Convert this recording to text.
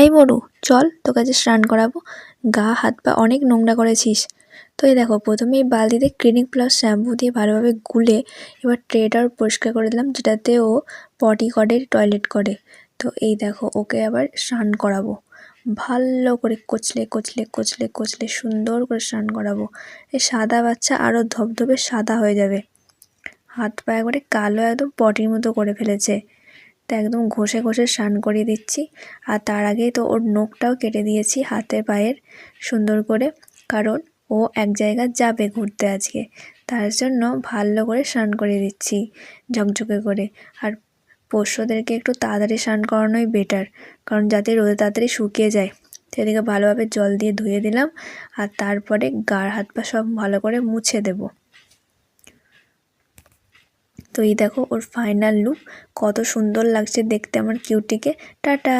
এই মরু, চল তোকে আজ স্নান করাবো। গা হাত পা অনেক নোংরা করেছিস। তো এই দেখো, প্রথমে এই বালতিতে ক্লিনিক প্লাস শ্যাম্পু দিয়ে ভালোভাবে গুলে এবার ট্রেটা পরিষ্কার করে দিলাম, যেটাতে ও পটি করে, টয়লেট করে। তো এই দেখো, ওকে আবার স্নান করাবো। ভালো করে কচলে কচলে কচলে কচলে সুন্দর করে স্নান করাবো। এই সাদা বাচ্চা আরও ধবধবে সাদা হয়ে যাবে। হাত পা একবারে কালো একদম পটির মতো করে ফেলেছে। তো একদম ঘষে ঘষে স্নান করিয়ে দিচ্ছি। আর তার আগেই তো ওর নখটাও কেটে দিয়েছি হাতের পায়ের সুন্দর করে, কারণ ও এক জায়গায় যাবে ঘুরতে আজকে, তার জন্য ভালো করে স্নান করিয়ে দিচ্ছি ঝকঝকে করে। আর পোষ্যদেরকে একটু তাড়াতাড়ি স্নান করানোই বেটার, কারণ যাতে রোদে তাড়াতাড়ি শুকিয়ে যায়। সেদিকে ভালোভাবে জল দিয়ে ধুয়ে দিলাম, আর তারপরে গার হাত পা সব ভালো করে মুছে দেব। তো এই দেখো ওর ফাইনাল লুক, কত সুন্দর লাগছে দেখতে আমার কিউটিকে। টাটা।